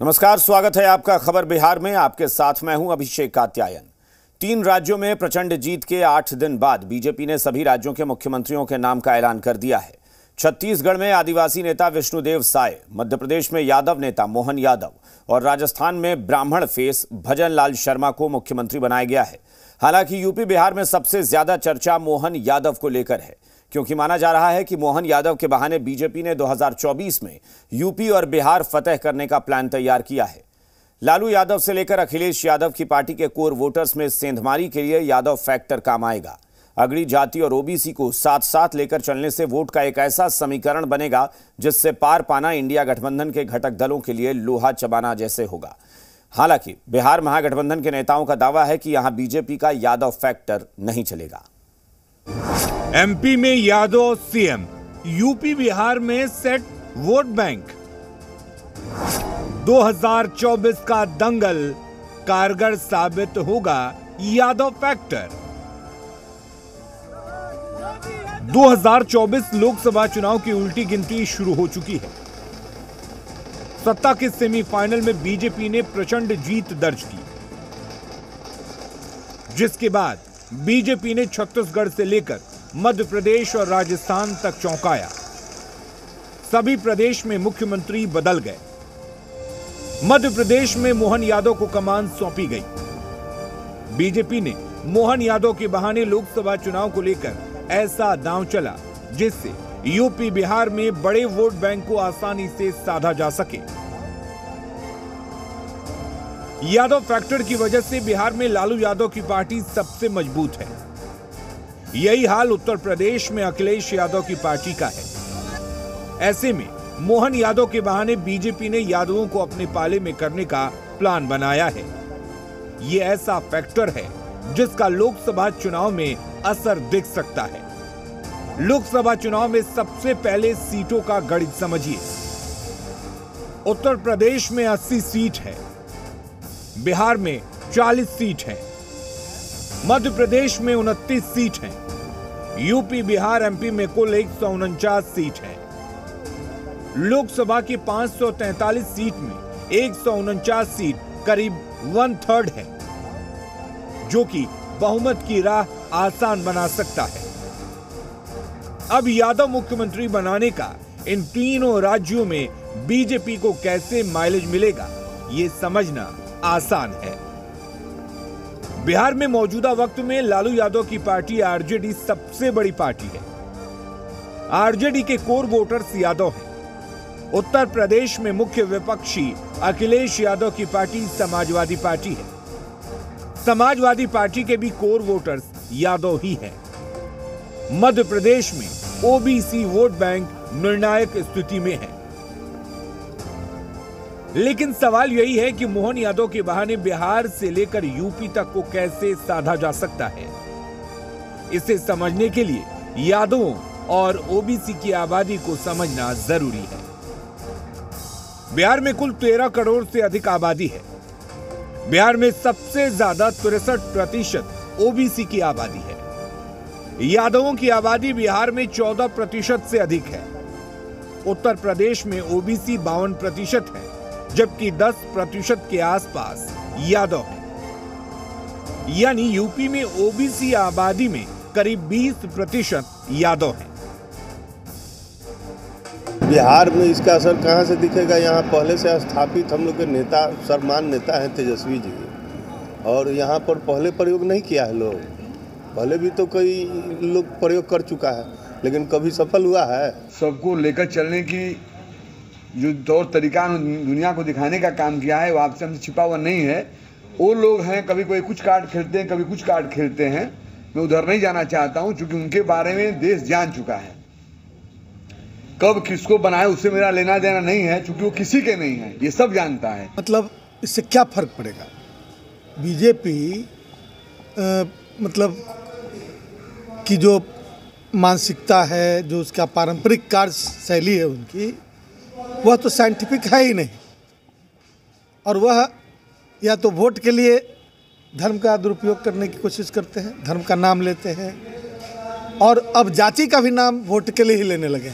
नमस्कार, स्वागत है आपका खबर बिहार में। आपके साथ मैं हूं अभिषेक कात्यायन। 3 राज्यों में प्रचंड जीत के 8 दिन बाद बीजेपी ने सभी राज्यों के मुख्यमंत्रियों के नाम का ऐलान कर दिया है। छत्तीसगढ़ में आदिवासी नेता विष्णुदेव साय, मध्य प्रदेश में यादव नेता मोहन यादव और राजस्थान में ब्राह्मण फेस भजन लाल शर्मा को मुख्यमंत्री बनाया गया है। हालांकि यूपी बिहार में सबसे ज्यादा चर्चा मोहन यादव को लेकर है, क्योंकि माना जा रहा है कि मोहन यादव के बहाने बीजेपी ने 2024 में यूपी और बिहार फतह करने का प्लान तैयार किया है। लालू यादव से लेकर अखिलेश यादव की पार्टी के कोर वोटर्स में सेंधमारी के लिए यादव फैक्टर काम आएगा। अगड़ी जाति और ओबीसी को साथ साथ लेकर चलने से वोट का एक ऐसा समीकरण बनेगा जिससे पार पाना इंडिया गठबंधन के घटक दलों के लिए लोहा चबाना जैसे होगा। हालांकि बिहार महागठबंधन के नेताओं का दावा है कि यहां बीजेपी का यादव फैक्टर नहीं चलेगा। एमपी में यादव सीएम, यूपी बिहार में सेट वोट बैंक। 2024 का दंगल कारगर साबित होगा यादव फैक्टर। 2024 लोकसभा चुनाव की उल्टी गिनती शुरू हो चुकी है। सत्ता के सेमीफाइनल में बीजेपी ने प्रचंड जीत दर्ज की, जिसके बाद बीजेपी ने छत्तीसगढ़ से लेकर मध्य प्रदेश और राजस्थान तक चौंकाया। सभी प्रदेश में मुख्यमंत्री बदल गए। मध्य प्रदेश में मोहन यादव को कमान सौंपी गई। बीजेपी ने मोहन यादव के बहाने लोकसभा चुनाव को लेकर ऐसा दांव चला जिससे यूपी बिहार में बड़े वोट बैंक को आसानी से साधा जा सके। यादव फैक्टर की वजह से बिहार में लालू यादव की पार्टी सबसे मजबूत है। यही हाल उत्तर प्रदेश में अखिलेश यादव की पार्टी का है। ऐसे में मोहन यादव के बहाने बीजेपी ने यादवों को अपने पाले में करने का प्लान बनाया है। यह ऐसा फैक्टर है जिसका लोकसभा चुनाव में असर दिख सकता है। लोकसभा चुनाव में सबसे पहले सीटों का गणित समझिए। उत्तर प्रदेश में 80 सीट है, बिहार में 40 सीट है, मध्य प्रदेश में 29 सीट हैं, यूपी बिहार एमपी में कुल 149 सीट हैं। लोकसभा की 543 सीट में 149 सीट करीब 1/3 है, जो कि बहुमत की राह आसान बना सकता है। अब यादव मुख्यमंत्री बनाने का इन तीनों राज्यों में बीजेपी को कैसे माइलेज मिलेगा, ये समझना आसान है। बिहार में मौजूदा वक्त में लालू यादव की पार्टी आरजेडी सबसे बड़ी पार्टी है। आरजेडी के कोर वोटर्स यादव हैं। उत्तर प्रदेश में मुख्य विपक्षी अखिलेश यादव की पार्टी समाजवादी पार्टी है। समाजवादी पार्टी के भी कोर वोटर्स यादव ही हैं। मध्य प्रदेश में ओबीसी वोट बैंक निर्णायक स्थिति में है। लेकिन सवाल यही है कि मोहन यादव के बहाने बिहार से लेकर यूपी तक को कैसे साधा जा सकता है। इसे समझने के लिए यादवों और ओबीसी की आबादी को समझना जरूरी है। बिहार में कुल 13 करोड़ से अधिक आबादी है। बिहार में सबसे ज्यादा 63% ओबीसी की आबादी है। यादवों की आबादी बिहार में 14% से अधिक है। उत्तर प्रदेश में ओबीसी 52% है, जबकि 10% के आसपास यादव है। यानी यूपी में ओबीसी आबादी में करीब 20% यादव है। बिहार में इसका असर कहां से दिखेगा? यहाँ पहले से स्थापित हम लोग के नेता, सर्वमान्य नेता हैं तेजस्वी जी, और यहाँ पर पहले प्रयोग नहीं किया है लोग। पहले भी तो कई लोग प्रयोग कर चुका है, लेकिन कभी सफल हुआ है? सबको लेकर चलने की जो तौर तरीका दुनिया को दिखाने का काम किया है, वो आपसे हमसे छिपा हुआ नहीं है। वो लोग हैं, कभी कोई कुछ कार्ड खेलते हैं, कभी कुछ कार्ड खेलते हैं। मैं उधर नहीं जाना चाहता हूं, क्योंकि उनके बारे में देश जान चुका है। कब किसको बनाए उससे मेरा लेना देना नहीं है, क्योंकि वो किसी के नहीं है, ये सब जानता है। मतलब इससे क्या फर्क पड़ेगा? बीजेपी मतलब की जो मानसिकता है, जो उसका पारंपरिक कार्य शैली है उनकी, वह तो साइंटिफिक है ही नहीं। और वह या तो वोट के लिए धर्म का दुरुपयोग करने की कोशिश करते हैं, धर्म का नाम लेते हैं, और अब जाति का भी नाम वोट के लिए ही लेने लगे।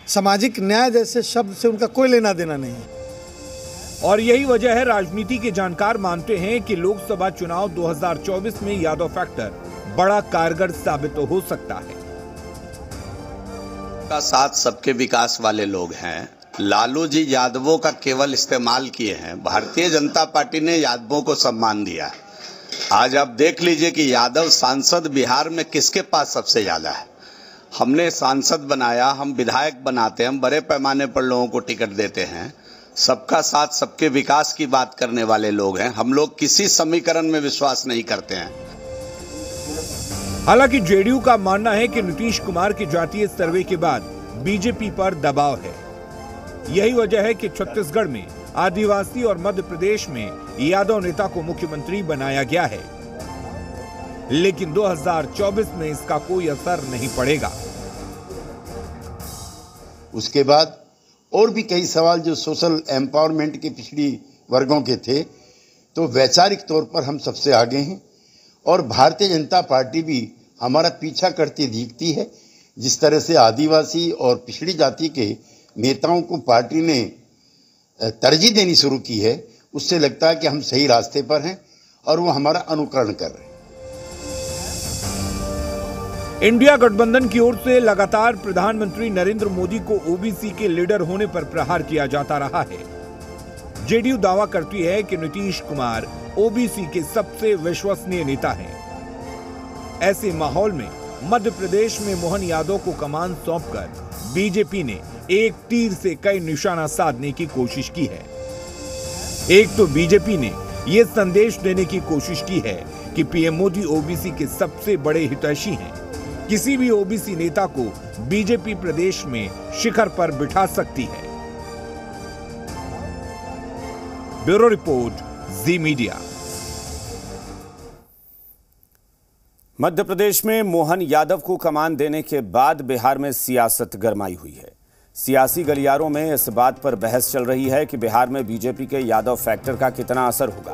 सामाजिक न्याय जैसे शब्द से उनका कोई लेना देना नहीं है। और यही वजह है राजनीति के जानकार मानते हैं कि लोकसभा चुनाव 2024 में यादव फैक्टर बड़ा कारगर साबित हो सकता है। का साथ सबके विकास वाले लोग हैं। लालू जी यादवों का केवल इस्तेमाल किए हैं। भारतीय जनता पार्टी ने यादवों को सम्मान दिया है। आज आप देख लीजिए कि यादव सांसद बिहार में किसके पास सबसे ज्यादा है। हमने सांसद बनाया, हम विधायक बनाते हैं, हम बड़े पैमाने पर लोगों को टिकट देते हैं। सबका साथ सबके विकास की बात करने वाले लोग हैं। हम लोग किसी समीकरण में विश्वास नहीं करते हैं। हालांकि जेडीयू का मानना है कि नीतीश कुमार के जातीय सर्वे के बाद बीजेपी पर दबाव है। यही वजह है कि छत्तीसगढ़ में आदिवासी और मध्य प्रदेश में यादव नेता को मुख्यमंत्री बनाया गया है, लेकिन 2024 में इसका कोई असर नहीं पड़ेगा। उसके बाद और भी कई सवाल जो सोशल एम्पावरमेंट के पिछड़ी वर्गों के थे, तो वैचारिक तौर पर हम सबसे आगे हैं और भारतीय जनता पार्टी भी हमारा पीछा करती दिखती है। जिस तरह से आदिवासी और पिछड़ी जाति के नेताओं को पार्टी ने तरजीह देनी शुरू की है, उससे लगता है कि हम सही रास्ते पर हैं और वो हमारा अनुकरण कर रहे हैं। इंडिया गठबंधन की ओर से लगातार प्रधानमंत्री नरेंद्र मोदी को ओबीसी के लीडर होने पर प्रहार किया जाता रहा है। जेडीयू दावा करती है कि नीतीश कुमार ओबीसी के सबसे विश्वसनीय नेता हैं। ऐसे माहौल में मध्य प्रदेश में मोहन यादव को कमान सौंपकर बीजेपी ने एक तीर से कई निशाना साधने की कोशिश की है। एक तो बीजेपी ने यह संदेश देने की कोशिश की है कि पीएम मोदी ओबीसी के सबसे बड़े हितैषी हैं। किसी भी ओबीसी नेता को बीजेपी प्रदेश में शिखर पर बिठा सकती है। ब्यूरो रिपोर्ट, जी मीडिया। मध्य प्रदेश में मोहन यादव को कमान देने के बाद बिहार में सियासत गरमाई हुई है। सियासी गलियारों में इस बात पर बहस चल रही है कि बिहार में बीजेपी के यादव फैक्टर का कितना असर होगा,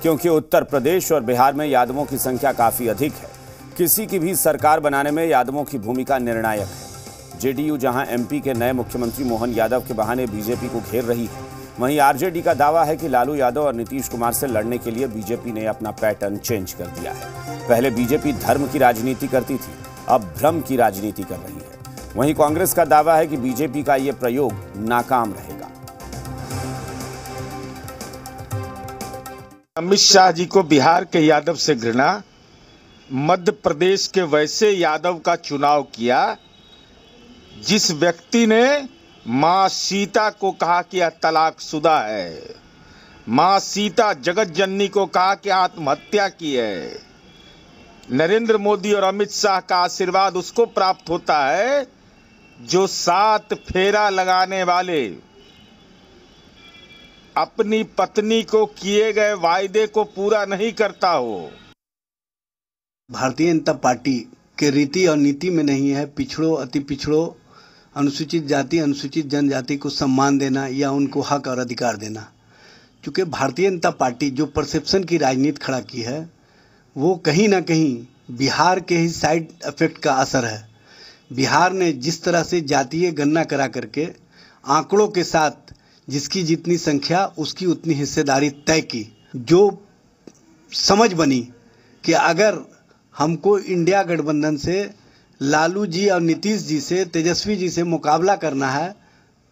क्योंकि उत्तर प्रदेश और बिहार में यादवों की संख्या काफी अधिक है। किसी की भी सरकार बनाने में यादवों की भूमिका निर्णायक है। जेडीयू जहां एमपी के नए मुख्यमंत्री मोहन यादव के बहाने बीजेपी को घेर रही है, वहीं आरजेडी का दावा है कि लालू यादव और नीतीश कुमार से लड़ने के लिए बीजेपी ने अपना पैटर्न चेंज कर दिया है। पहले बीजेपी धर्म की राजनीति करती थी, अब भ्रम की राजनीति कर रही है। वहीं कांग्रेस का दावा है कि बीजेपी का यह प्रयोग नाकाम रहेगा। अमित शाह जी को बिहार के यादव से घृणा, मध्य प्रदेश के वैसे यादव का चुनाव किया जिस व्यक्ति ने मां सीता को कहा कि यह तलाकशुदा है, मां सीता जगत जननी को कहा कि आत्महत्या की है। नरेंद्र मोदी और अमित शाह का आशीर्वाद उसको प्राप्त होता है जो 7 फेरा लगाने वाले अपनी पत्नी को किए गए वायदे को पूरा नहीं करता हो। भारतीय जनता पार्टी के रीति और नीति में नहीं है पिछड़ों, अति पिछड़ों, अनुसूचित जाति, अनुसूचित जनजाति को सम्मान देना या उनको हक और अधिकार देना। क्योंकि भारतीय जनता पार्टी जो परसेप्शन की राजनीति खड़ा की है वो कहीं ना कहीं बिहार के ही साइड इफेक्ट का असर है। बिहार ने जिस तरह से जातीय गणना करा करके आंकड़ों के साथ जिसकी जितनी संख्या उसकी उतनी हिस्सेदारी तय की, जो समझ बनी कि अगर हमको इंडिया गठबंधन से लालू जी और नीतीश जी से, तेजस्वी जी से मुकाबला करना है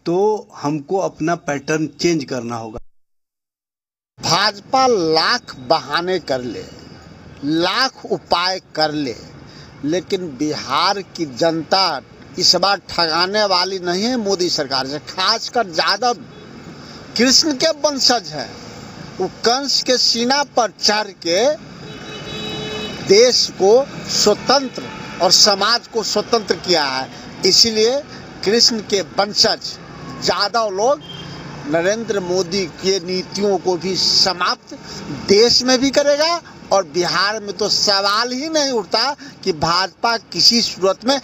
तो हमको अपना पैटर्न चेंज करना होगा। भाजपा लाख बहाने कर ले, लाख उपाय कर ले, लेकिन बिहार की जनता इस बार ठगाने वाली नहीं है मोदी सरकार से। खासकर यादव कृष्ण के वंशज है, वो कंस के सीना पर चढ़ के देश को स्वतंत्र और समाज को स्वतंत्र किया है। इसीलिए कृष्ण के वंशज यादव लोग नरेंद्र मोदी के नीतियों को भी समाप्त देश में भी करेगा और बिहार में तो सवाल ही नहीं उठता कि भाजपा किसी सूरत में